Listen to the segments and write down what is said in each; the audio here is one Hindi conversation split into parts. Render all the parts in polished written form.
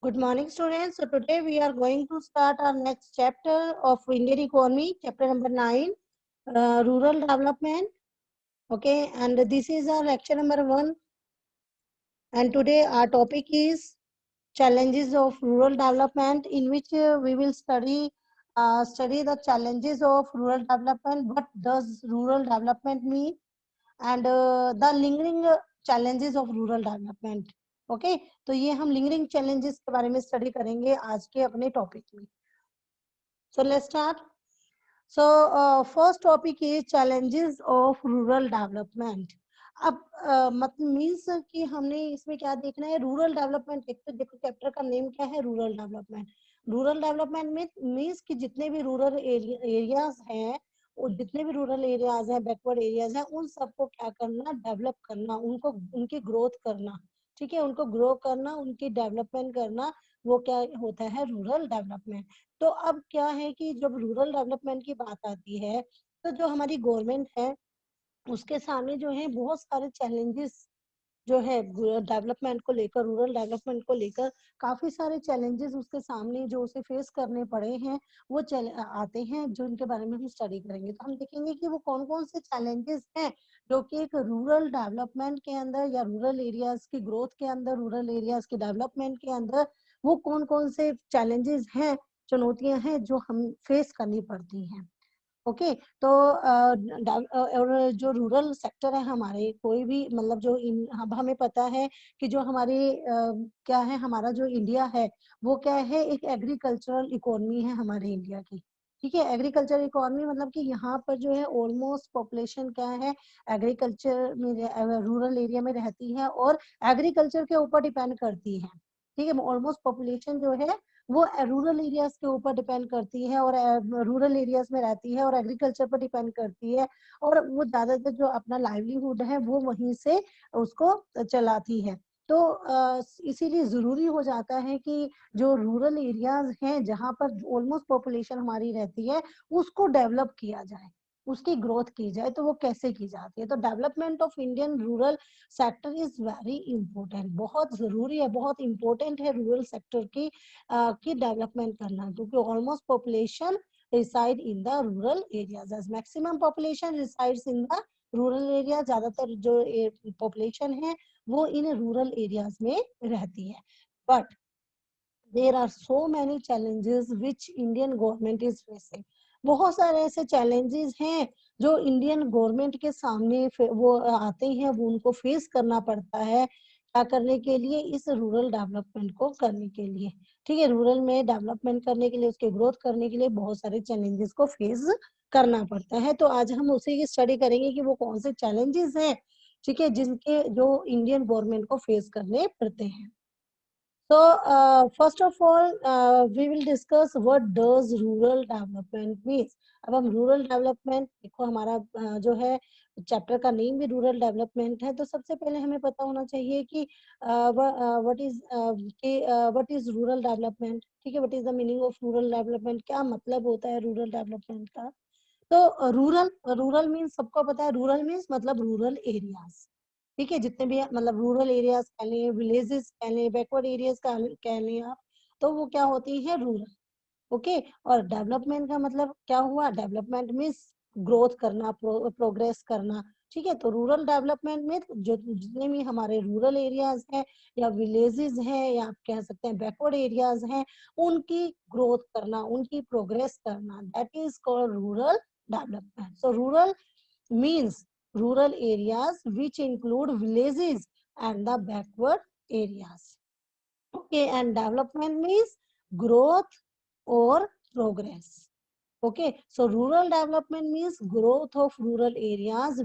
Good morning, students. So today we are going to start our next chapter of Indian economy, chapter number 9, rural development. Okay, and this is our lecture number 1. And today our topic is challenges of rural development, in which we will study the challenges of rural development. What does rural development mean? And the lingering challenges of rural development. Okay तो ये हम लिंगरिंग चैलेंजेस के बारे में स्टडी करेंगे आज के अपने टॉपिक में. So let's start. So first topic is challenges of rural development. अब मतलब मीन्स कि हमने इसमें क्या देखना है, रूरल डेवलपमेंट. एक तो देखो चैप्टर का नेम क्या है, रूरल डेवलपमेंट. रूरल डेवलपमेंट में मीन्स कि जितने भी रूरल एरियाज हैं, और जितने भी रूरल एरियाज हैं, बैकवर्ड एरियाज हैं, उन सबको क्या करना, डेवलप करना, उनको उनकी ग्रोथ करना. ठीक है, उनको ग्रो करना, उनकी डेवलपमेंट करना, वो क्या होता है, रूरल डेवलपमेंट. तो अब क्या है कि जब रूरल डेवलपमेंट की बात आती है, तो जो हमारी गवर्नमेंट है उसके सामने जो है बहुत सारे चैलेंजेस जो है डेवलपमेंट को लेकर, रूरल डेवलपमेंट को लेकर काफी सारे चैलेंजेस उसके सामने जो उसे फेस करने पड़े हैं, वो आते हैं, जो इनके बारे में हम स्टडी करेंगे. तो हम देखेंगे कि वो कौन कौन से चैलेंजेस हैं जो कि एक रूरल डेवलपमेंट के अंदर या रूरल एरियाज की ग्रोथ के अंदर, रूरल एरियाज की डेवलपमेंट के अंदर वो कौन कौन से चैलेंजेस हैं, चुनौतियां हैं जो हम फेस करनी पड़ती हैं. ओके तो और जो रूरल सेक्टर है हमारे, कोई भी मतलब जो अब हमें पता है कि जो हमारे क्या है, हमारा जो इंडिया है वो क्या है, एक एग्रीकल्चरल इकोनॉमी है हमारे इंडिया की. ठीक है, एग्रीकल्चर इकोनॉमी मतलब कि यहाँ पर जो है ऑलमोस्ट पॉपुलेशन क्या है, एग्रीकल्चर में, रूरल एरिया में रहती है और एग्रीकल्चर के ऊपर डिपेंड करती है. ठीक है, ऑलमोस्ट पॉपुलेशन जो है वो रूरल एरियाज के ऊपर डिपेंड करती है और रूरल एरियाज में रहती है और एग्रीकल्चर पर डिपेंड करती है, और वो ज्यादातर जो अपना लाइवलीहुड है वो वहीं से उसको चलाती है. तो इसीलिए जरूरी हो जाता है कि जो रूरल एरियाज हैं जहाँ पर ऑलमोस्ट पॉपुलेशन हमारी रहती है, उसको डेवलप किया जाए, उसकी ग्रोथ की जाए. तो वो कैसे की जाती है, तो development of Indian rural sector is very important. बहुत जरूरी है, बहुत इंपॉर्टेंट है रूरल सेक्टर की डेवलपमेंट करना, क्योंकि almost population reside in the rural areas. As maximum population resides in the rural area. ज्यादातर जो पॉपुलेशन है वो इन रूरल एरियाज में रहती है. But there are so many challenges which Indian government is facing. बहुत सारे ऐसे चैलेंजेस हैं जो इंडियन गवर्नमेंट के सामने वो आते हैं, वो उनको फेस करना पड़ता है. क्या करने के लिए, इस रूरल डेवलपमेंट को करने के लिए. ठीक है, रूरल में डेवलपमेंट करने के लिए, उसके ग्रोथ करने के लिए बहुत सारे चैलेंजेस को फेस करना पड़ता है. तो आज हम उसी की स्टडी करेंगे कि वो कौन से चैलेंजेस हैं, ठीक है, जिनके जो इंडियन गवर्नमेंट को फेस करने पड़ते हैं. So, first of all, we will discuss what does rural development means. अब हम रूरल डेवलपमेंट देखो, हमारा जो है चैप्टर का नेम भी रूरल डेवलपमेंट है. तो सबसे पहले हमें पता होना चाहिए कि व्हाट इज रूरल डेवलपमेंट. ठीक है, what is the meaning of rural development, क्या मतलब होता है रूरल डेवलपमेंट का. तो रूरल रूरल मीन्स सबको पता है, रूरल मीन्स मतलब रूरल एरियाज. ठीक है, जितने भी मतलब रूरल एरियाज कह लें, विलेजेस कह लें, बैकवर्ड एरियाज कह लें आप, तो वो क्या होती है, रूरल. ओके, और डेवलपमेंट का मतलब क्या हुआ, डेवलपमेंट मीन्स ग्रोथ करना, प्रोग्रेस करना. ठीक है, तो रूरल डेवलपमेंट में जो जितने भी हमारे रूरल एरियाज हैं या विलेजेस हैं या आप कह सकते हैं बैकवर्ड एरियाज हैं, उनकी ग्रोथ करना, उनकी प्रोग्रेस करना, that is called rural development. So rural means rural areas which include villages and the backward areas. Okay, and development means growth or progress. Okay, so rural development means growth of rural areas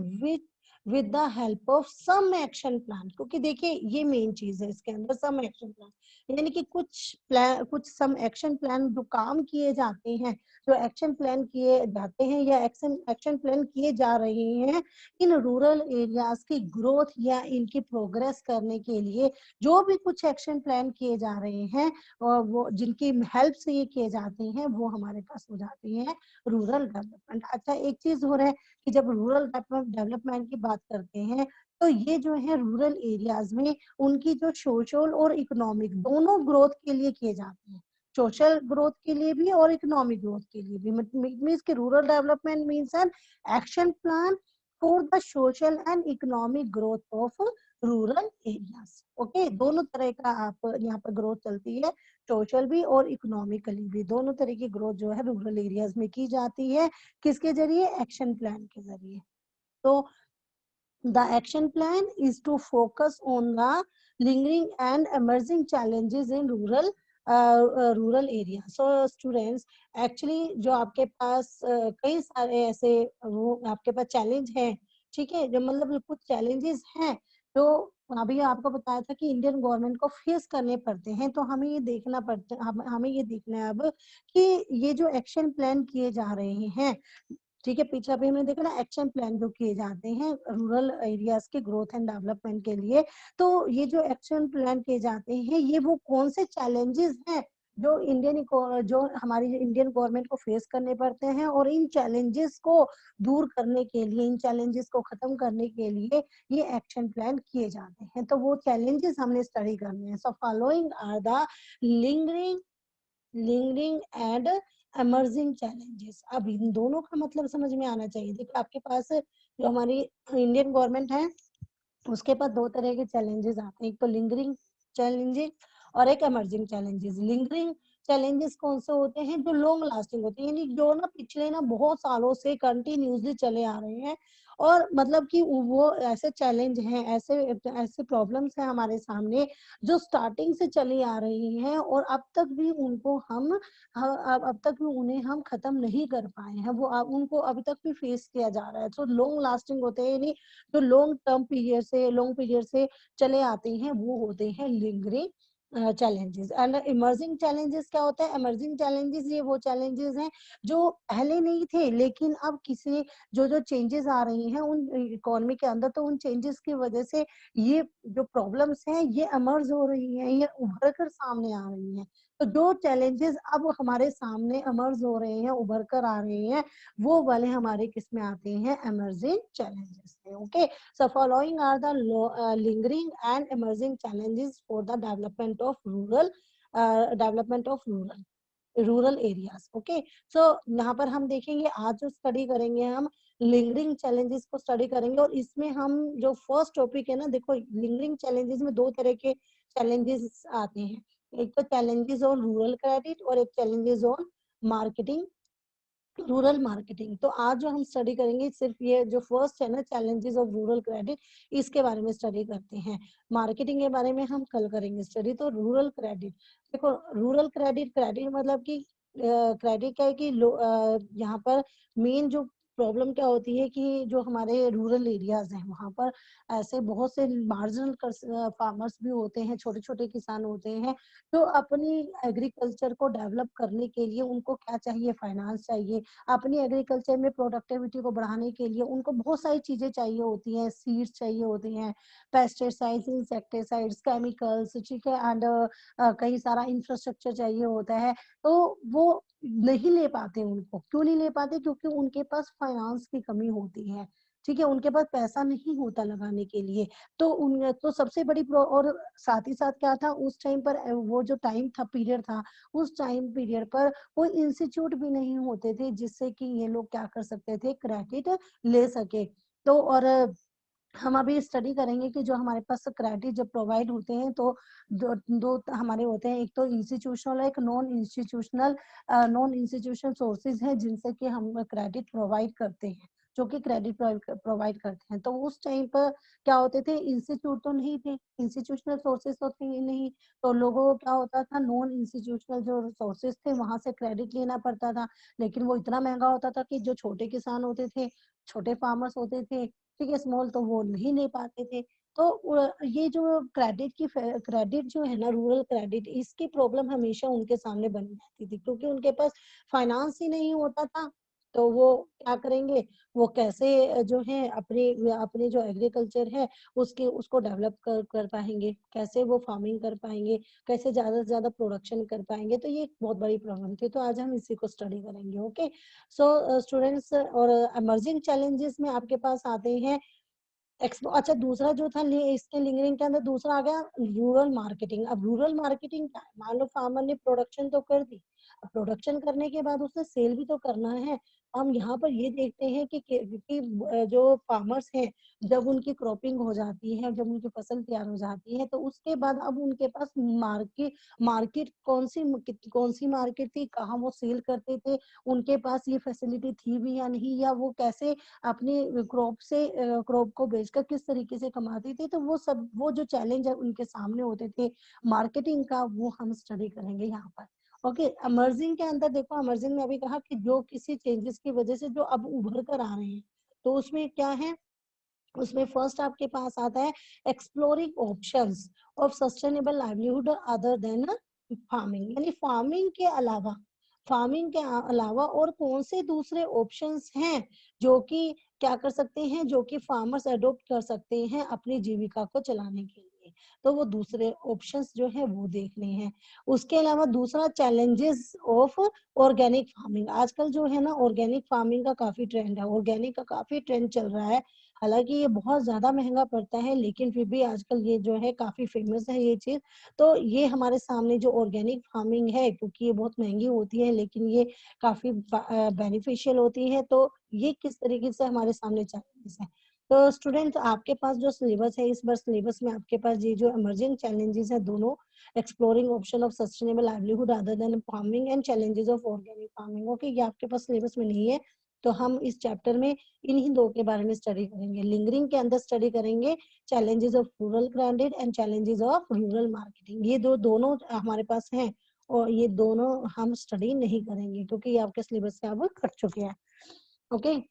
with the help of some action plan. क्योंकि देखिए ये मेन चीज है इसके अंदर, सम एक्शन प्लान, यानी कि कुछ सम एक्शन प्लान जो काम किए जाते हैं, जो एक्शन प्लान किए जाते हैं या एक्शन प्लान किए जा रहे हैं इन रूरल एरियाज की ग्रोथ या इनकी प्रोग्रेस करने के लिए. जो भी कुछ एक्शन प्लान किए जा रहे हैं और वो जिनकी हेल्प से ये किए जाते हैं, वो हमारे पास हो जाती है रूरल डेवलपमेंट. अच्छा, एक चीज हो रहा है कि जब रूरल डेवलपमेंट की बात करते हैं तो ये जो है रूरल एरियाज में उनकी जो सोशल और इकोनॉमिक दोनों ग्रोथ के लिए किए जाते हैं, सोशल ग्रोथ के लिए भी और इकोनॉमिक ग्रोथ के लिए भी। मीन्स कि rural development means an action plan for the social and economic growth of rural areas. Okay, दोनों तरह का आप यहाँ पर ग्रोथ चलती है, सोशल भी और इकोनॉमिकली भी, दोनों तरह की ग्रोथ जो है रूरल एरियाज में की जाती है। किसके जरिए? एक्शन प्लान के जरिए। तो the action plan is to focus on the lingering and emerging challenges in rural area. So students, actually जो आपके पास कई सारे ऐसे वो आपके पास चैलेंज हैं, ठीक है, जो मतलब कुछ चैलेंजेस हैं तो अभी आपको बताया था कि इंडियन गवर्नमेंट को फेस करने पड़ते हैं। तो हमें ये देखना पड़ता हमें ये देखना है अब कि ये जो एक्शन प्लान किए जा रहे हैं, ठीक है, पीछे अभी हमने देखा ना एक्शन प्लान जो किए जाते हैं रूरल एरियाज के ग्रोथ एंड डेवलपमेंट के लिए। तो ये जो एक्शन प्लान किए जाते हैं ये वो कौन से चैलेंजेस हैं जो जो हमारी इंडियन गवर्नमेंट को फेस करने पड़ते हैं, और इन चैलेंजेस को दूर करने के लिए, इन चैलेंजेस को खत्म करने के लिए ये एक्शन प्लान किए जाते हैं। तो वो चैलेंजेस हमने स्टडी करने हैं। So following are the lingering lingering and emerging challenges. अब इन दोनों का मतलब समझ में आना चाहिए। देखिए आपके पास जो हमारी इंडियन गवर्नमेंट है उसके पास दो तरह के चैलेंजेस आते हैं, एक तो लिंगरिंग चैलेंजेस और एक एमर्जिंग चैलेंजेस। लिंगरिंग चैलेंजेस कौन से होते हैं? जो लॉन्ग लास्टिंग होते हैं, यानी जो ना पिछले ना बहुत सालों से कंटिन्यूसली चले आ रहे हैं, और मतलब कि वो ऐसे चैलेंज हैं, ऐसे ऐसे प्रॉब्लम्स हैं हमारे सामने जो स्टार्टिंग से चली आ रही हैं और अब तक भी उनको हम अब तक भी उन्हें हम खत्म नहीं कर पाए हैं, वो उनको अभी तक भी फेस किया जा रहा है। तो लॉन्ग लास्टिंग होते हैं, यानी जो लॉन्ग पीरियड से चले आते हैं वो होते हैं lingering challenges. And emerging challenges क्या होता है? इमर्जिंग चैलेंजेस ये वो चैलेंजेस हैं जो पहले नहीं थे, लेकिन अब किसी जो जो चेंजेस आ रही हैं उन इकोनॉमी के अंदर, तो उन चेंजेस की वजह से ये जो प्रॉब्लम्स हैं ये एमर्ज हो रही हैं, ये उभर कर सामने आ रही हैं। तो जो चैलेंजेस अब हमारे सामने एमर्ज हो रहे हैं, उभर कर आ रहे हैं, वो वाले हमारे किस में आते हैं? एमर्जिंग चैलेंजेस में। Okay, so following are the lingering and emerging challenges for the development of rural areas. Okay, so यहाँ पर हम देखेंगे, आज जो स्टडी करेंगे हम लिंगरिंग चैलेंजेस को स्टडी करेंगे, और इसमें हम जो फर्स्ट टॉपिक है ना, देखो लिंगरिंग चैलेंजेस में दो तरह के चैलेंजेस आते हैं, एक तो चैलेंजेस ऑन रूरल क्रेडिट और एक challenges on marketing, rural marketing. तो आज जो हम स्टडी करेंगे सिर्फ ये जो फर्स्ट है ना, चैलेंजेस ऑफ रूरल क्रेडिट, इसके बारे में स्टडी करते हैं। मार्केटिंग के बारे में हम कल करेंगे स्टडी। तो रूरल क्रेडिट, देखो रूरल क्रेडिट, क्रेडिट मतलब कि क्रेडिट क्या है कि यहाँ पर मेन जो प्रॉब्लम क्या होती है कि जो हमारे रूरल एरियाज हैं वहां पर ऐसे बहुत से मार्जिनल फार्मर्स भी होते हैं, छोटे छोटे किसान होते हैं, तो अपनी एग्रीकल्चर को डेवलप करने के लिए उनको क्या चाहिए? फाइनेंस चाहिए। अपनी एग्रीकल्चर में प्रोडक्टिविटी को बढ़ाने के लिए उनको बहुत सारी चीजें चाहिए होती हैं, सीड्स चाहिए होती हैं, पेस्टिसाइड्स, इंसेक्टिसाइड्स, केमिकल्स, ठीक है, एंड कई सारा इंफ्रास्ट्रक्चर चाहिए होता है। तो वो नहीं ले पाते, उनको क्यों नहीं ले पाते? क्योंकि उनके पास फाइनेंस की कमी होती है, ठीक है, उनके पास पैसा नहीं होता लगाने के लिए। तो सबसे बड़ी और साथ ही साथ क्या था उस टाइम पर, वो जो टाइम था, पीरियड था, उस टाइम पीरियड पर कोई इंस्टीट्यूट भी नहीं होते थे जिससे कि ये लोग क्या कर सकते थे? क्रेडिट ले सके। तो और हम अभी स्टडी करेंगे कि जो हमारे पास क्रेडिट जब प्रोवाइड होते हैं तो दो हमारे होते हैं, एक तो इंस्टीट्यूशनल, एक नॉन इंस्टीट्यूशनल सोर्सेज हैं जिनसे कि हम क्रेडिट प्रोवाइड करते हैं, जो कि क्रेडिट प्रोवाइड करते हैं। तो उस टाइम पर क्या होते थे? इंस्टीट्यूट तो नहीं थे, इंस्टीट्यूशनल सोर्सेज तो थे ही नहीं, तो लोगों को क्या होता था? नॉन इंस्टीट्यूशनल जो सोर्सेज थे वहां से क्रेडिट लेना पड़ता था, लेकिन वो इतना महंगा होता था कि जो छोटे किसान होते थे, छोटे फार्मर्स होते थे, ठीक है, स्मॉल, तो वो नहीं ले पाते थे। तो ये जो क्रेडिट जो है ना, रूरल क्रेडिट, इसकी प्रॉब्लम हमेशा उनके सामने बनी रहती थी, क्योंकि उनके पास फाइनेंस ही नहीं होता था। तो वो क्या करेंगे? वो कैसे जो है अपने अपने जो एग्रीकल्चर है उसको डेवलप कर पाएंगे, कैसे वो फार्मिंग कर पाएंगे, कैसे ज्यादा से ज्यादा प्रोडक्शन कर पाएंगे? तो ये एक बहुत बड़ी प्रॉब्लम थी। तो आज हम इसी को स्टडी करेंगे। ओके, सो स्टूडेंट्स, और इमर्जिंग चैलेंजेस में आपके पास आते हैं अच्छा दूसरा जो था इसके लिंगरिंग के अंदर दूसरा आ गया रूरल मार्केटिंग। अब रूरल मार्केटिंग क्या है, मान लो फार्मर ने प्रोडक्शन तो कर दी, अब प्रोडक्शन करने के बाद उसने सेल भी तो करना है। हम यहाँ पर ये देखते हैं कि जो फार्मर्स हैं, जब उनकी क्रॉपिंग हो जाती है, जब उनकी फसल तैयार हो जाती है, तो उसके बाद अब उनके पास मार्केट मार्केट कौन सी मार्केट थी, कहाँ वो सेल करते थे, उनके पास ये फैसिलिटी थी भी या नहीं, या वो कैसे अपनी क्रॉप को बेचकर किस तरीके से कमाती थी। तो वो जो चैलेंज है उनके सामने होते थे मार्केटिंग का, वो हम स्टडी करेंगे यहाँ पर। ओके, अमर्जिंग के अंदर देखो, अमर्जिंग में अभी कहा कि जो किसी चेंजेस की वजह से जो अब उभर कर आ रहे हैं, तो उसमें क्या है, उसमें फर्स्ट आपके पास आता है exploring options of sustainable livelihood other than farming, यानी फार्मिंग के अलावा और कौन से दूसरे ऑप्शंस हैं जो कि क्या कर सकते हैं, जो कि फार्मर्स अडॉप्ट कर सकते हैं अपनी जीविका को चलाने के लिए। तो वो दूसरे ऑप्शंस जो है वो देखने हैं। उसके अलावा दूसरा चैलेंजेस ऑफ ऑर्गेनिक फार्मिंग। आजकल जो है ना ऑर्गेनिक फार्मिंग का काफी ट्रेंड है, ऑर्गेनिक का काफी ट्रेंड चल रहा है। हालांकि ये बहुत ज्यादा महंगा पड़ता है, लेकिन फिर भी आजकल ये जो है काफी फेमस है ये चीज। तो ये हमारे सामने जो ऑर्गेनिक फार्मिंग है, क्योंकि ये बहुत महंगी होती है लेकिन ये काफी बेनिफिशियल होती है, तो ये किस तरीके से हमारे सामने चैलेंजेस है। तो स्टूडेंट्स, आपके पास जो सिलेबस है, इस बार सिलेबस में आपके पास ये जो इमर्जिंग चैलेंजेस है दोनों, exploring option of sustainable livelihood other than farming and challenges of organic farming, okay, ये आपके पास सिलेबस में नहीं है। तो हम इस चैप्टर में इन्हीं दो के बारे में स्टडी करेंगे। लिंगरिंग के अंदर स्टडी करेंगे challenges of rural credit and challenges of rural marketing. ये दोनों हमारे पास हैं, और ये दोनों हम स्टडी नहीं करेंगे क्योंकि ये आपके सिलेबस से अब कट चुके हैं। Okay,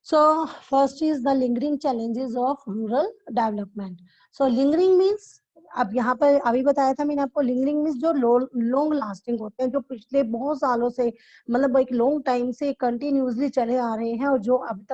so first is the lingering challenges of rural development. So lingering means, अब यहाँ पर अभी बताया था मैंने आपको, लिंगरिंग मीन्स जो लॉन्ग लास्टिंग होते हैं, जो पिछले बहुत सालों से, मतलब एक लॉन्ग टाइम से कंटिन्यूसली चले आ रहे हैं, और जो अभी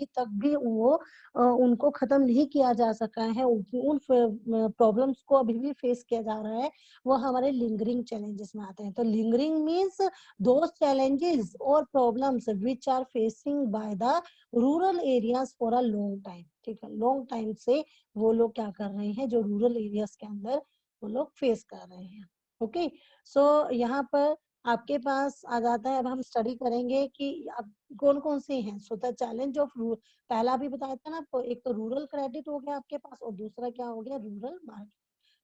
तक भी वो उनको खत्म नहीं किया जा सका है, उन प्रॉब्लम्स को अभी भी फेस किया जा रहा है, वो हमारे लिंगरिंग चैलेंजेस में आते हैं। तो lingering means those challenges or problems which are facing by the rural areas for a long time. ठीक है, लॉन्ग टाइम से वो लोग क्या कर रहे हैं, जो रूरल एरियाज के अंदर वो लोग फेस कर रहे हैं। ओके, सो यहाँ पर आपके पास आ जाता है, अब हम स्टडी करेंगे कि अब कौन कौन से हैं। सो द चैलेंज ऑफ पहला भी बताया था ना आपको, एक तो रूरल क्रेडिट हो गया आपके पास, और दूसरा क्या हो गया, रूरल मार्केट।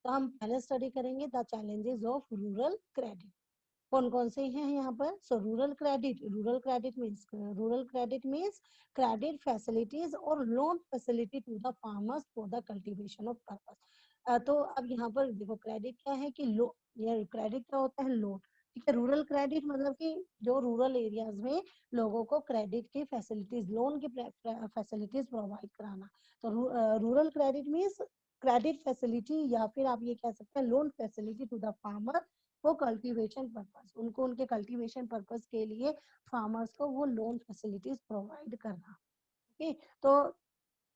तो हम पहले स्टडी करेंगे the challenges of rural credit. कौन कौन से हैं यहाँ पर। So rural credit means credit facilities और loan facility to the farmers for the cultivation of purpose. तो अब यहाँ पर देखो, क्रेडिट क्या है कि लो, ये क्रेडिट क्या होता है, लोन। ठीक है, रूरल क्रेडिट मतलब कि जो रूरल एरियाज में लोगों को क्रेडिट की फैसिलिटीज, लोन की फैसिलिटीज प्रोवाइड कराना। तो rural credit means credit facility, या फिर आप ये कह सकते हैं loan facility to the farmer वो कल्टीवेशन पर्पस, उनको उनके कल्टीवेशन पर्पस के लिए फार्मर्स को वो लोन फैसिलिटीज प्रोवाइड करना। ओके, तो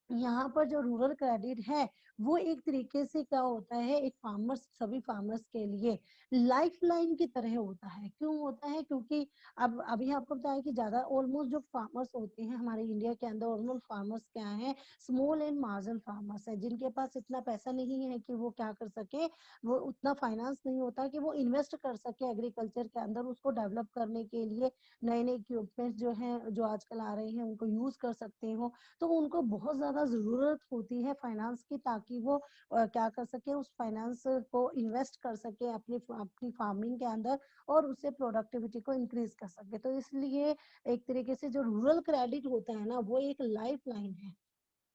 यहाँ पर जो रूरल क्रेडिट है वो एक तरीके से क्या होता है, एक फार्मर्स, सभी फार्मर्स के लिए लाइफ लाइन की तरह होता है। क्यों होता है, क्योंकि अब अभी आपको बताया कि ज्यादा ऑलमोस्ट जो फार्मर्स होते हैं हमारे इंडिया के अंदर, ऑलमोस्ट फार्मर्स क्या है, स्मॉल एंड मार्जिनल फार्मर्स है, जिनके पास इतना पैसा नहीं है कि वो क्या कर सके, वो उतना फाइनेंस नहीं होता कि वो इन्वेस्ट कर सके एग्रीकल्चर के अंदर, उसको डेवलप करने के लिए नए नए इक्विपमेंट्स जो है जो आजकल आ रहे हैं उनको यूज कर सकते हो। तो उनको बहुत ज्यादा जरूरत होती है फाइनेंस की, ताकि वो क्या कर सके, उस फाइनेंस को इन्वेस्ट कर सके अपनी अपनी फार्मिंग के अंदर, और उससे प्रोडक्टिविटी को इंक्रीज कर सके। तो इसलिए एक तरीके से जो रूरल क्रेडिट होता है ना, वो एक लाइफ लाइन है।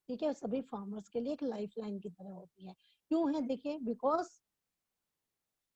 ठीक है, सभी फार्मर्स के लिए एक लाइफ लाइन की तरह होती है। क्यों है, देखिए,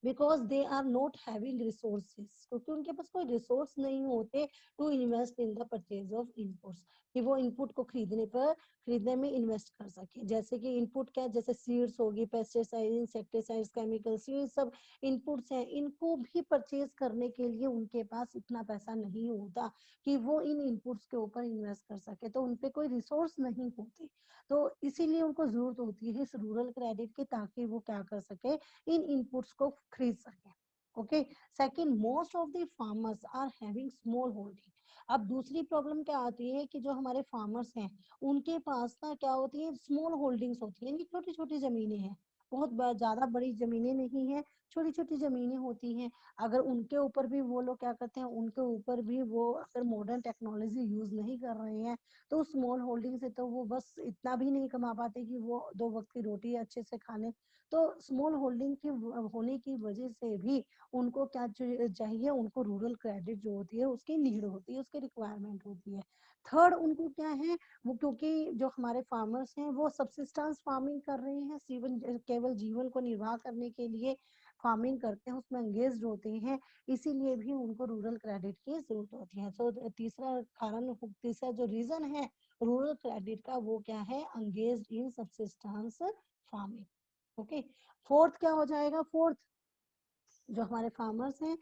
because they are not having resources, क्योंकि उनके पास कोई रिसोर्स नहीं होते to invest in the purchase of inputs, कि वो इनपुट को खरीदने में इन्वेस्ट कर सके। जैसे कि इनपुट क्या है, जैसे सीड्स होगी, पेस्टिसाइड, इंसेक्टिसाइड्स, केमिकल्स, ये सब इनपुट्स हैं, इनको भी परचेज करने के लिए उनके पास इतना पैसा नहीं होता कि वो इन इनपुट्स के ऊपर इन्वेस्ट कर सके, तो उनपे कोई रिसोर्स नहीं होते। तो इसीलिए उनको जरूरत होती है इस रूरल क्रेडिट की, ताकि वो क्या कर सके, इन इनपुट्स को खरीद सके। Okay. Second, most of the farmers are having small holding. अब दूसरी प्रॉब्लम क्या आती है कि जो हमारे फार्मर्स हैं उनके पास ना क्या होती है, स्मॉल होल्डिंग्स होती है, यानी छोटी छोटी जमीनें हैं, बहुत ज्यादा बड़ी जमीनें नहीं है, छोटी छोटी जमीनें होती हैं। अगर उनके ऊपर भी वो लोग क्या करते हैं, उनके ऊपर भी वो अगर मॉडर्न टेक्नोलॉजी यूज नहीं कर रहे हैं तो स्मॉल होल्डिंग से तो वो बस इतना भी नहीं कमा पाते कि वो 2 वक्त की रोटी अच्छे से खा लें। तो स्मॉल होल्डिंग की होने की वजह से भी उनको क्या चाहिए, उनको रूरल क्रेडिट जो होती है उसकी नीड होती है, उसकी रिक्वायरमेंट होती है। थर्ड, उनको क्या है, वो क्योंकि जो हमारे फार्मर्स हैं वो सबसिस्टेंस फार्मिंग कर रहे हैं, केवल जीवन को निर्वाह करने के लिए फार्मिंग करते हैं, उसमें एंगेज होते हैं, इसीलिए भी उनको रूरल क्रेडिट की जरूरत होती है। तो तीसरा जो रीजन है रूरल क्रेडिट का वो क्या है, engage in subsistence farming. Okay. Fourth क्या हो जाएगा, फोर्थ जो हमारे फार्मर्स हैं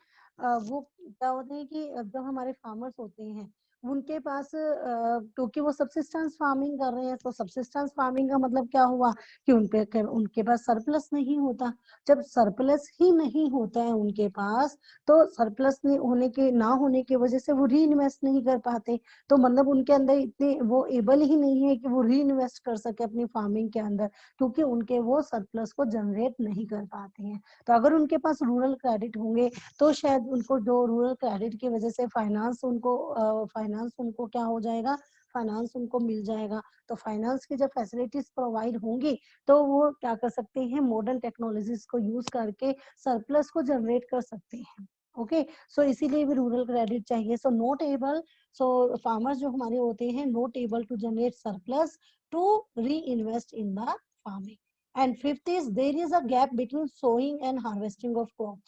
वो क्या होते हैं कि जब हमारे फार्मर्स होते हैं उनके पास क्योंकि वो सबसिस्टेंस फार्मिंग कर रहे हैं, तो सबसिस्टेंस फार्मिंग का मतलब क्या हुआ कि उनके पास सरप्लस नहीं होता। जब सरप्लस ही नहीं होता है उनके पास, तो सरप्लस ना होने की वजह से वो री इन्वेस्ट नहीं कर पाते। तो मतलब उनके अंदर इतने वो एबल ही नहीं है कि वो री इन्वेस्ट कर सके अपनी फार्मिंग के अंदर, क्योंकि उनके वो सरप्लस को जनरेट नहीं कर पाते हैं। तो अगर उनके पास रूरल क्रेडिट होंगे तो शायद उनको जो रूरल क्रेडिट की वजह से फाइनेंस उनको क्या हो जाएगा, फाइनेंस उनको मिल जाएगा। तो फाइनेंस की जब फैसिलिटीज प्रोवाइड होंगी तो वो क्या कर सकते हैं, मॉडर्न टेक्नोलॉजीज को यूज करके सरप्लस को जनरेट कर सकते हैं। ओके। सो इसीलिए भी रूरल क्रेडिट चाहिए। सो फार्मर्स जो हमारे होते हैं not able to generate surplus to reinvest in the farming. And fifth is there is a gap between sowing and harvesting of crop.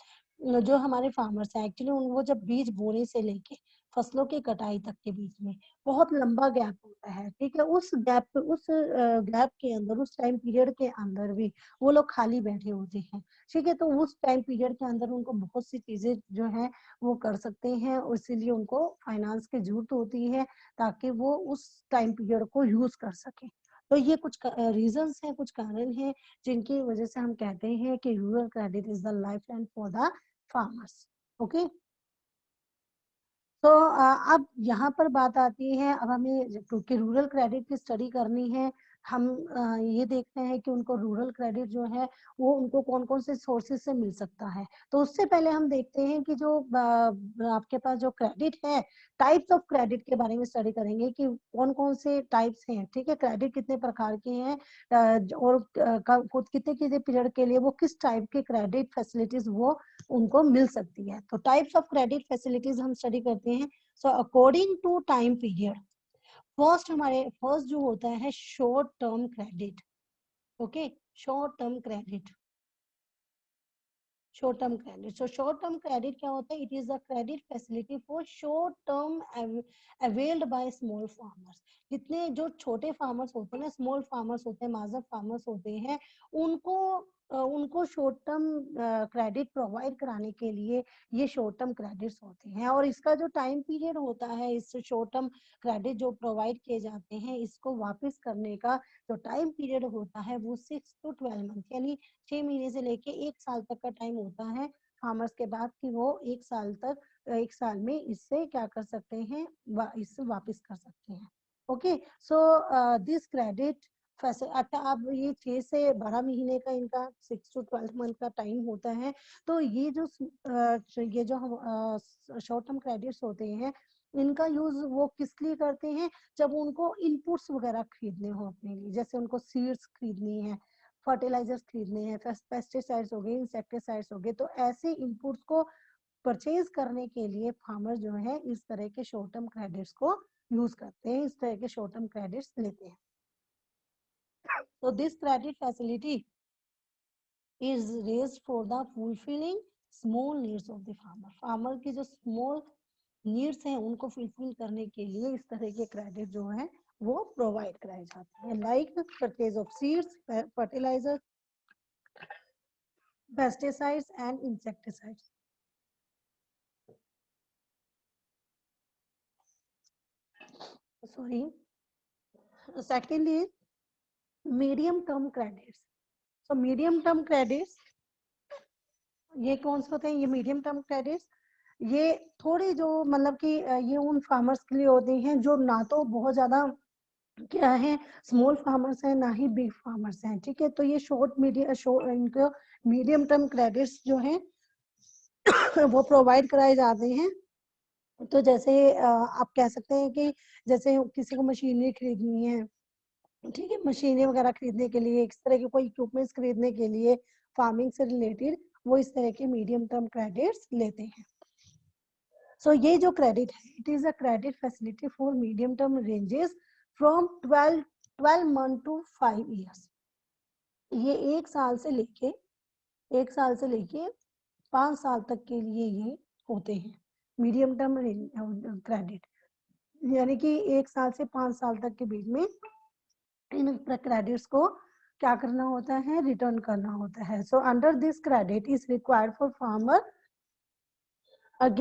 जो हमारे फार्मर्स हैं एक्चुअली वो जब बीज बोने से लेके फसलों की कटाई तक के बीच में बहुत लंबा गैप होता है, ठीक है। उस गैप के अंदर, उस टाइम पीरियड के अंदर भी वो लोग खाली बैठे होते हैं, ठीक है। तो उस टाइम पीरियड के अंदर उनको बहुत सी चीजें जो है वो कर सकते हैं, और इसीलिए उनको फाइनेंस की जरूरत होती है ताकि वो उस टाइम पीरियड को यूज कर सके। तो ये कुछ रीजंस हैं, कुछ कारण हैं जिनकी वजह से हम कहते हैं कि rural credit is the lifeline for the farmers. Okay. तो अब यहाँ पर बात आती है, अब हमें क्योंकि रूरल क्रेडिट की स्टडी करनी है, हम ये देखते हैं कि उनको रूरल क्रेडिट जो है वो उनको कौन कौन से सोर्सेज से मिल सकता है। तो उससे पहले हम देखते हैं कि जो आपके पास जो क्रेडिट है, टाइप्स ऑफ क्रेडिट के बारे में स्टडी करेंगे कि कौन कौन से टाइप्स हैं, ठीक है। क्रेडिट कितने प्रकार के हैं और कितने कितने पीरियड के लिए वो किस टाइप के क्रेडिट फैसिलिटीज वो उनको मिल सकती है। तो टाइप्स ऑफ क्रेडिट फैसिलिटीज हम स्टडी करते हैं। So according to time period, first जो होता है short term credit. Okay. Short term credit, short term credit. So short term credit क्या होता है, it is a credit facility for short term availed by small farmers. जितने जो छोटे फार्मर्स होते हैं ना, स्मॉल फार्मर्स होते हैं, माजर फार्मर्स होते हैं, उनको उनको शॉर्ट टर्म क्रेडिट प्रोवाइड कराने के लिए ये शॉर्ट टर्म क्रेडिट्स होते हैं। और इसका जो टाइम पीरियड होता है, इस शॉर्ट टर्म क्रेडिट जो प्रोवाइड किए जाते हैं, इसको वापस करने का जो टाइम पीरियड होता है वो 6 to 12 मंथ, यानी 6 महीने से लेके 1 साल तक का टाइम होता है फार्मर्स के बाद कि वो 1 साल में इससे क्या कर सकते हैं, इससे वापस कर सकते हैं। ओके। सो दिस क्रेडिट अच्छा, अब ये 6 से 12 महीने का इनका 6 to 12 मंथ का टाइम होता है। तो ये जो हम शॉर्ट टर्म क्रेडिट्स होते हैं, इनका यूज वो किस लिए करते हैं, जब उनको इनपुट्स वगैरह खरीदने हो अपने लिए, जैसे उनको सीड्स खरीदनी है, फर्टिलाइजर्स खरीदने हैं, पेस्टिसाइड्स हो गए, इंसेक्टिसाइड्स हो गए, तो ऐसे इनपुट्स को परचेज करने के लिए फार्मर जो है इस तरह के शॉर्ट टर्म क्रेडिट्स को यूज करते हैं, इस तरह के शॉर्ट टर्म क्रेडिट्स लेते हैं। तो this credit facility is raised for the fulfilling small needs of the farmer. Farmer की जो स्मॉल नीड्स हैं उनको फुलफिल करने के लिए इस तरह के क्रेडिट जो है वो प्रोवाइड कराए जाते हैं, like purchase of seeds, fertilizer, pesticides and insecticides. Sorry. Second is medium term credits. So medium term credits ये कौन से होते हैं? ये मीडियम टर्म क्रेडिट्स, ये थोड़ी जो मतलब कि ये उन फार्मर्स के लिए होते हैं जो ना तो बहुत ज्यादा क्या है, स्मॉल फार्मर्स हैं, ना ही बिग फार्मर्स हैं, ठीक है। तो ये इनको मीडियम टर्म क्रेडिट्स जो है वो प्रोवाइड कराए जाते हैं। तो जैसे आप कह सकते हैं कि जैसे किसी को मशीनरी खरीदनी है, ठीक है, मशीनें वगैरह खरीदने के लिए, इस तरह के कोई इक्विपमेंट्स खरीदने के लिए फार्मिंग से रिलेटेड, वो इस तरह के मीडियम टर्म क्रेडिट्स लेते हैं। सो ये जो क्रेडिट है, it is a credit facility for medium term ranges from 12 month to 5 years. ये 1 साल से लेके 5 साल तक के लिए ये होते हैं मीडियम टर्म क्रेडिट, यानी कि 1 साल से 5 साल तक के बीच में इन क्रेडिट्स को क्या करना होता है, रिटर्न करना होता है। So under this credit is required for farmer,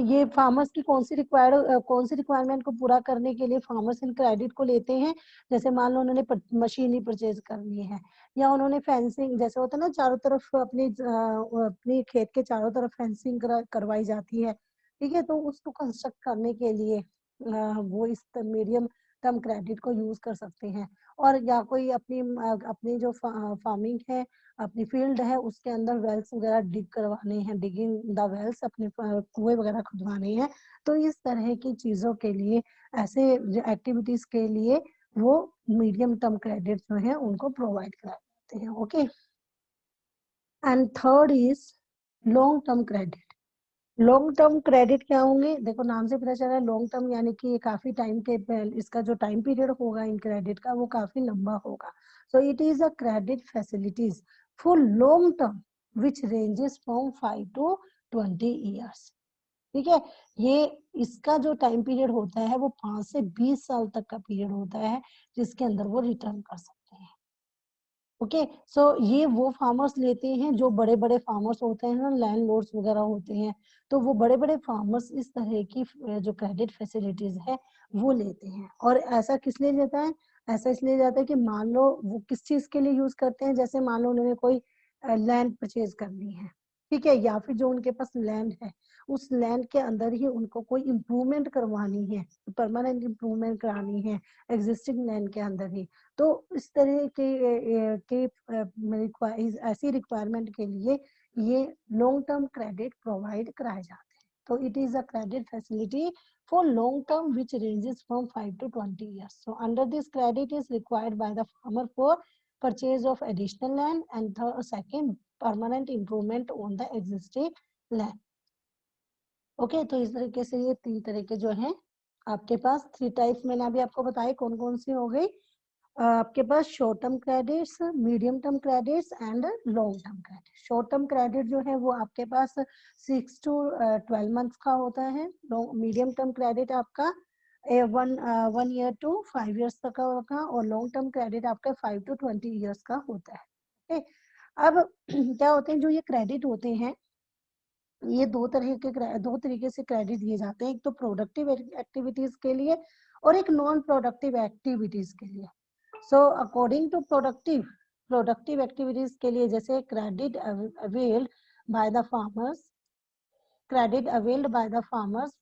ये फार्मर्स की कौन सी रिक्वायरमेंट को पूरा करने के लिए फार्मर्स इन क्रेडिट को लेते हैं। जैसे मान लो उन्होंने मशीनरी परचेज करनी है, या उन्होंने फेंसिंग, जैसे होता है ना चारों तरफ अपनी खेत के चारों तरफ फेंसिंग करवाई जाती है, ठीक है, तो उसको कंस्ट्रक्ट करने के लिए वो इस मीडियम टर्म क्रेडिट को यूज कर सकते हैं। और या कोई अपनी जो फार्मिंग है, अपनी फील्ड है, उसके अंदर वेल्स वगैरह डिग करवाने हैं, डिगिंग द वेल्स, अपने कुएं वगैरह खुदवाने हैं, तो इस तरह की चीजों के लिए, ऐसे एक्टिविटीज के लिए वो मीडियम टर्म क्रेडिट जो है उनको प्रोवाइड कराए जाते हैं। Okay, and third is long term credit. Long term credit क्या होंगे? देखो नाम से पता चल रहा है लॉन्ग टर्म, यानी कि काफी टाइम के, इसका जो टाइम पीरियड होगा इन क्रेडिट का वो काफी लंबा होगा। So it is a credit facilities for long term which ranges from 5 to 20 years, ठीक है। ये इसका जो टाइम पीरियड होता है वो 5 से 20 साल तक का पीरियड होता है, जिसके अंदर वो रिटर्न कर सकते हैं। ओके, सो ये वो फार्मर्स लेते हैं जो बड़े बड़े फार्मर्स होते हैं ना, लैंड लॉर्ड्स वगैरह होते हैं, तो वो बड़े बड़े फार्मर्स इस तरह की जो क्रेडिट फैसिलिटीज है वो लेते हैं। और ऐसा किस लिए लेता है? ऐसा इसलिए जाता है कि मान लो वो किस चीज के लिए यूज करते हैं, जैसे मान लो उन्होंने कोई लैंड परचेज करनी है, ठीक है, या फिर जो उनके पास लैंड है, उस लैंड के अंदर ही उनको कोई इम्प्रूवमेंट करवानी है, परमानेंट इम्प्रूवमेंट करानी है एग्जिस्टिंग लैंड के अंदर ही, तो इस तरह के ऐसी रिक्वायरमेंट के लिए ये लॉन्ग टर्म क्रेडिट प्रोवाइड कराए जाते हैं। तो it is a credit facility for long term which ranges from 5 to 20 years. So under this credit is required by the farmer for purchase of additional land and second permanent improvement on the existing land. Okay, तो इस तरीके से ये 3 तरह के जो हैं आपके पास 3 टाइप्स मैंने अभी आपको बताए कौन कौन सी हो गई। आपके पास short term credits, medium term credits and long term credit. Short term credit जो है वो आपके पास 6 to 12 मंथ्स का होता है। मीडियम टर्म क्रेडिट आपका 1 ईयर to 5 ईयर्स तक का होगा, और लॉन्ग टर्म क्रेडिट आपका 5 to 20 ईयर्स का होता है। okay? अब क्या होते हैं जो ये क्रेडिट होते हैं, ये दो तरीके से क्रेडिट दिए जाते हैं, एक तो प्रोडक्टिव एक्टिविटीज के लिए और एक नॉन प्रोडक्टिव एक्टिविटीज के लिए। So according to productive activities के लिए, जैसे credit availed by the farmers,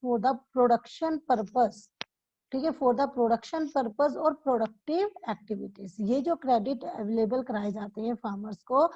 for the production purpose, ठीक है, फॉर द प्रोडक्शन पर्पस और प्रोडक्टिव एक्टिविटीज। ये जो क्रेडिट अवेलेबल कराए जाते हैं फार्मर्स को,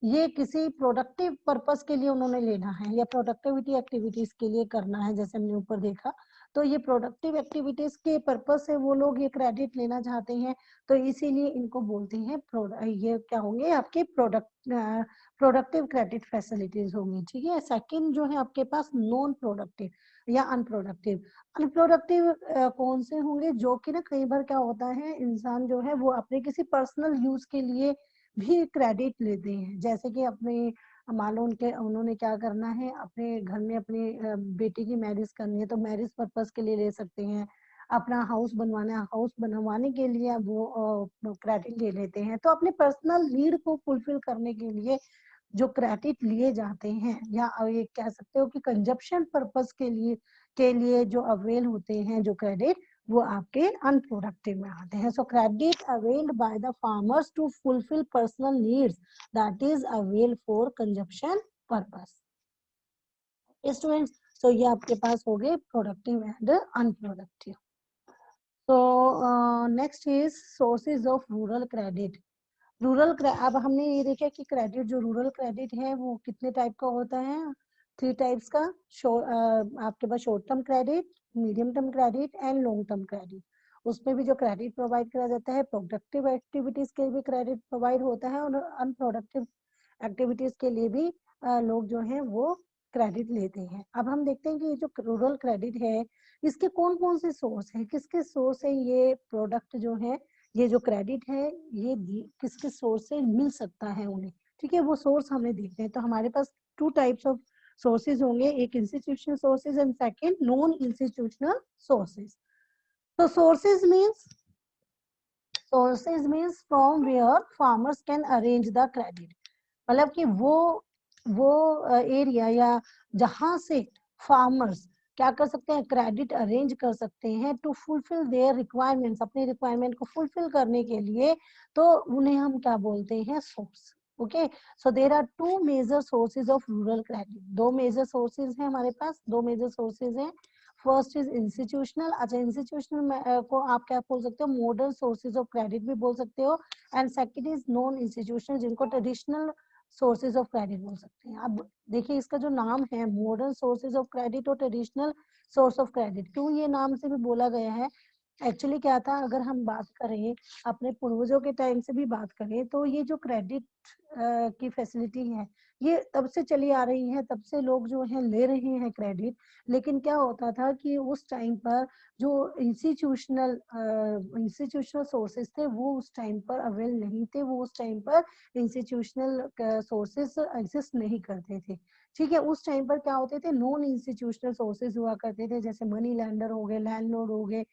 ये किसी प्रोडक्टिव पर्पस के लिए उन्होंने लेना है या प्रोडक्टिविटी एक्टिविटीज के लिए करना है, जैसे हमने ऊपर देखा। तो ये प्रोडक्टिव एक्टिविटीज के पर्पस से वो लोग ये क्रेडिट लेना चाहते हैं, तो इसीलिए इनको बोलते हैं ये क्या होंगे आपके प्रोडक्टिव क्रेडिट फैसिलिटीज होंगी, ठीक है। सेकंड जो है आपके पास नॉन प्रोडक्टिव या अनप्रोडक्टिव। अनप्रोडक्टिव कौन से होंगे? जो कि ना कई बार क्या होता है, इंसान जो है वो अपने किसी पर्सनल यूज के लिए भी क्रेडिट लेते हैं, जैसे कि अपने मान लो उन्होंने क्या करना है, अपने घर में अपनी बेटी की मैरिज करनी है, तो मैरिज पर्पस के लिए ले सकते हैं। अपना हाउस बनवाना है, हाउस बनवाने के लिए वो क्रेडिट ले लेते हैं। तो अपने पर्सनल नीड को फुलफिल करने के लिए जो क्रेडिट लिए जाते हैं, या ये कह सकते हो कि कंजप्शन पर्पस के लिए जो अवेल होते हैं जो क्रेडिट, वो आपके अनप्रोडक्टिव में आते हैं। So credit availed by the farmers to fulfil personal needs that is avail for consumption purpose. Students. So ये आपके पास हो गए प्रोडक्टिव एंड अनप्रोडक्टिव। तो next is sources of rural credit. अब हमने ये देखा कि क्रेडिट जो रूरल क्रेडिट है वो कितने टाइप का होता है, 3 टाइप्स का। आपके पास short term credit, medium term credit and long term credit. उसमें भी जो क्रेडिट प्रोवाइड करा जाता है, प्रोडक्टिव एक्टिविटीज के लिए भी क्रेडिट प्रोवाइड होता है और अनप्रोडक्टिव एक्टिविटीज के लिए भी लोग जो हैं वो क्रेडिट लेते हैं। अब हम देखते हैं कि ये जो रूरल क्रेडिट है इसके कौन कौन से सोर्स है, किसके सोर्स से ये प्रोडक्ट जो है, ये जो क्रेडिट है ये किसके सोर्स से मिल सकता है उन्हें। ठीक है, वो सोर्स हमें देखते हैं। तो हमारे पास 2 टाइप्स ऑफ सोर्सेज होंगे, एक institutional sources and second non institutional sources. तो sources means from where farmers can arrange the credit. मतलब कि वो एरिया या जहां से फार्मर्स क्या कर सकते हैं, क्रेडिट अरेंज कर सकते हैं टू फुलफिल देयर रिक्वायरमेंट्स, अपने रिक्वायरमेंट को फुलफिल करने के लिए, तो उन्हें हम क्या बोलते हैं, source. Okay, so there are 2 major sources of rural credit. 2 major sources हैं हमारे पास, 2 मेजर सोर्सेज हैं। First is institutional. अच्छा, इंस्टीट्यूशनल को आप क्या बोल सकते हो, मॉडर्न सोर्सेज ऑफ क्रेडिट भी बोल सकते हो। And second is non institutional, जिनको ट्रेडिशनल सोर्सेज ऑफ क्रेडिट बोल सकते हैं। अब देखिए इसका जो नाम है मॉडर्न सोर्सेज ऑफ क्रेडिट और ट्रेडिशनल सोर्स ऑफ क्रेडिट, क्यों ये नाम से भी बोला गया है, एक्चुअली क्या था, अगर हम बात करें अपने पूर्वजों के टाइम से भी बात करें तो ये जो क्रेडिट की फैसिलिटी है ये तब से चली आ रही है, तब से लोग जो है ले रहे हैं क्रेडिट। लेकिन क्या होता था कि उस टाइम पर जो इंस्टीट्यूशनल सोर्सेज थे वो उस टाइम पर अवेल नहीं थे, वो उस टाइम पर इंस्टीट्यूशनल सोर्सेज एग्जिस्ट नहीं करते थे। ठीक है, उस टाइम पर क्या होते थे, नॉन इंस्टीट्यूशनल सोर्सेज हुआ करते थे, जैसे मनी लैंडर हो गए, लैंडलॉर्ड हो गए।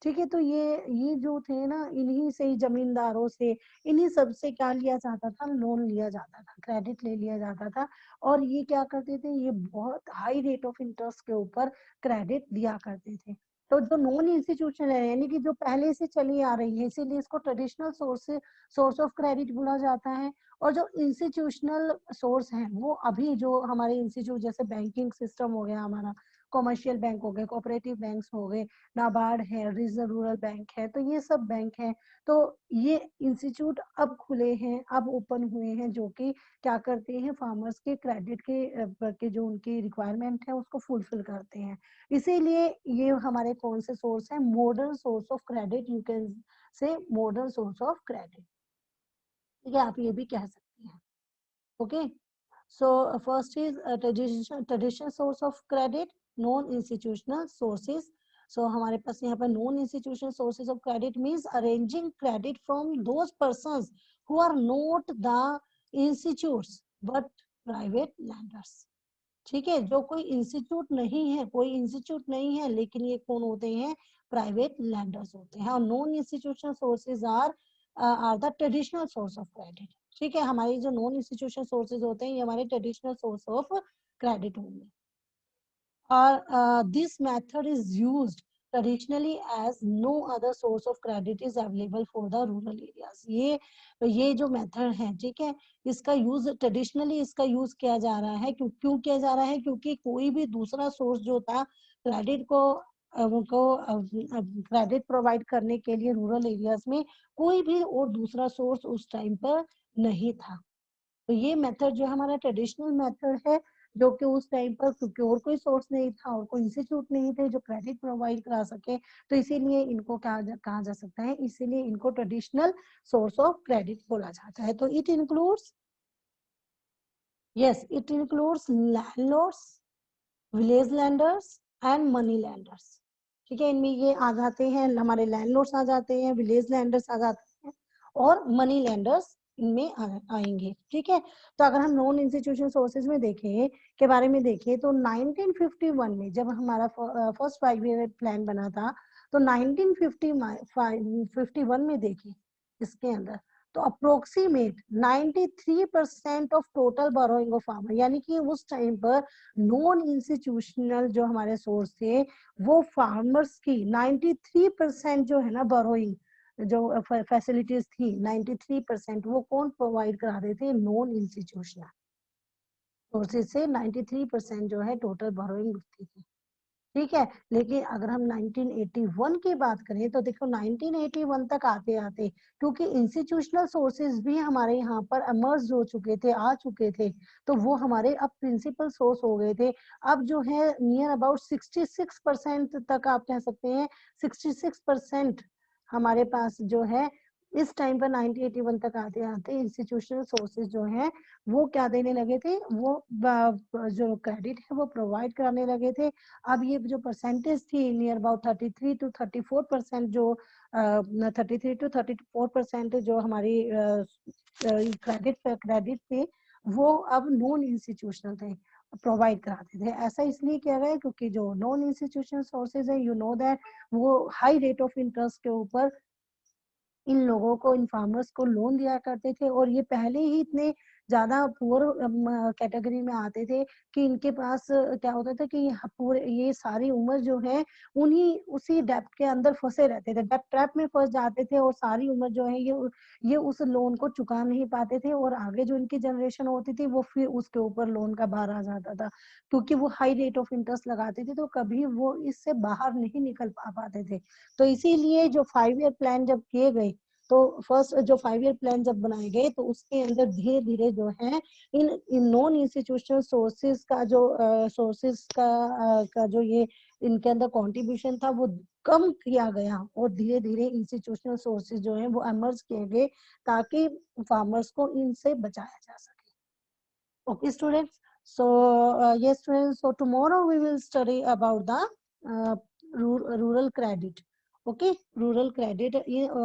ठीक है, तो ये जो थे ना, इन्हीं से ही, जमींदारों से, इन्हीं सब से क्या लिया जाता था, लोन लिया जाता था, क्रेडिट ले लिया जाता था। और ये क्या करते थे, ये बहुत हाई रेट ऑफ इंटरेस्ट के ऊपर क्रेडिट दिया करते थे। तो जो नॉन इंस्टीट्यूशनल है, यानी कि जो पहले से चली आ रही है, इसीलिए इसको ट्रेडिशनल सोर्स ऑफ क्रेडिट बोला जाता है। और जो इंस्टीट्यूशनल सोर्स है वो अभी जो हमारे इंस्टीट्यूट, जैसे बैंकिंग सिस्टम हो गया हमारा, कॉमर्शियल बैंक हो गए, कोऑपरेटिव बैंक्स हो गए, नाबार्ड है, रीजनल रूरल बैंक है, तो ये सब बैंक हैं। तो ये इंस्टीट्यूट अब खुले हैं, अब ओपन हुए हैं, जो कि क्या करते हैं, फार्मर्स के क्रेडिट के जो उनकी रिक्वायरमेंट है उसको फुलफिल करते हैं। इसीलिए ये हमारे कौन से सोर्स है, modern source of credit, you can say modern source of credit. ठीक है, आप ये भी कह सकते हैं। Okay, so first is traditional source of credit, non institutional sources. So हमारे पास यहाँ पर non institutional sources of credit means arranging credit from those persons who are not the institutes but private lenders. ठीक है, जो कोई इंस्टीट्यूट नहीं है, कोई इंस्टीट्यूट नहीं है, लेकिन ये कौन होते हैं, प्राइवेट लैंडर्स होते हैं। और non institutional sources are the traditional source of credit. ठीक है, हमारी जो नॉन इंस्टीट्यूशनल सोर्सेज होते हैं ये हमारे ट्रेडिशनल सोर्स ऑफ क्रेडिट होंगे। और this method is used traditionally as no other source of credit is available for the rural areas. ये जो मेथड है, ठीक है, इसका यूज ट्रेडिशनली इसका यूज किया जा रहा है। क्यों किया जा रहा है, क्योंकि कोई भी दूसरा सोर्स जो था क्रेडिट को उनको क्रेडिट प्रोवाइड करने के लिए रूरल एरियाज में कोई भी और दूसरा सोर्स उस टाइम पर नहीं था। तो ये मेथड जो हमारा ट्रेडिशनल मेथड है, जो कि उस टाइम पर क्योंकि और कोई सोर्स नहीं था और कोई इंस्टीट्यूट नहीं थे जो क्रेडिट प्रोवाइड करा सके, तो इसीलिए इनको कहा जा सकता है, इसीलिए इनको ट्रेडिशनल सोर्स ऑफ क्रेडिट बोला जाता है। तो it includes, yes, it includes landlords, village landers and money landers. ठीक है, इनमें ये आ जाते हैं, हमारे लैंडलॉर्ड्स आ जाते हैं, विलेज लैंडर्स आ जाते हैं और मनी लैंडर्स इनमें आएंगे। ठीक है, तो अगर हम नॉन इंस्टीट्यूशनल सोर्सेज में देखें के बारे में देखें तो 1951 में जब हमारा फर्स्ट 5 ईयर प्लान बना था, तो 1951 में देखें इसके अंदर, तो approximate 93% of total borrowing of farmer, यानी कि उस टाइम पर नॉन इंस्टीट्यूशनल जो हमारे सोर्स थे वो फार्मर्स की 93% जो है ना बोरोइंग जो फैसिलिटीज थी, 93% वो कौन प्रोवाइड करा रहे थे, नॉन इंस्टीट्यूशनल। सोर्सेज से 93% जो है टोटल बोरोइंग उठती थी, ठीक है। लेकिन अगर हम 1981 की बात करें तो देखो 1981 तक आते आते, क्योंकि इंस्टीट्यूशनल सोर्सेज भी हमारे यहाँ पर इमर्ज हो चुके थे, आ चुके थे, तो वो हमारे अब प्रिंसिपल सोर्स हो गए थे। अब जो है नियर अबाउट 66% तक आप कह सकते हैं, 66% हमारे पास जो है इस टाइम पर 1981 तक आते आते इंस्टीट्यूशनल सोर्सेज जो है वो क्या देने लगे थे, वो जो क्रेडिट है वो प्रोवाइड कराने लगे थे। अब ये जो परसेंटेज थी नियर अबाउट 33 to 34%, जो 33 to 34% जो हमारी क्रेडिट थे, वो अब नॉन इंस्टीट्यूशनल थे, प्रोवाइड कराते थे। ऐसा इसलिए किया गया क्योंकि जो नॉन इंस्टीट्यूशनल सोर्सेज है, यू नो दैट, वो हाई रेट ऑफ इंटरेस्ट के ऊपर इन लोगों को, इन फार्मर्स को लोन दिया करते थे, और ये पहले ही इतने ज्यादा पुअर कैटेगरी में आते थे कि इनके पास क्या होता था कि पूरे ये सारी उम्र जो है उन्हीं उसी डेप्ट के अंदर फंसे रहते थे, डेप्ट ट्रैप में फंस जाते थे, और सारी उम्र जो है ये उस लोन को चुका नहीं पाते थे, और आगे जो इनकी जनरेशन होती थी वो फिर उसके ऊपर लोन का भार आ जाता था, क्योंकि वो हाई रेट ऑफ इंटरेस्ट लगाते थे, तो कभी वो इससे बाहर नहीं निकल पाते थे। तो इसीलिए जो 5 ईयर प्लान जब किए गए, तो फर्स्ट जो 5 ईयर प्लान जब बनाए गए, तो उसके अंदर धीरे धीरे जो है इन नॉन इंस्टीट्यूशनल सोर्सेज का जो का जो ये इनके अंदर कंट्रीब्यूशन था वो कम किया गया, और धीरे धीरे इंस्टीट्यूशनल सोर्सेज जो है वो इमर्ज किए गए, ताकि फार्मर्स को इनसे बचाया जा सके। Okay, students. So, yes, students. So tomorrow we will study about the rural credit. Okay, rural credit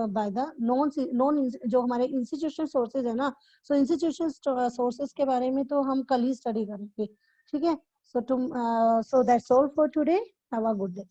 by the non जो हमारे institutional sources है ना, so institutional sources के बारे में तो हम कल ही study करेंगे, ठीक है? So that's all for today. Have a good day.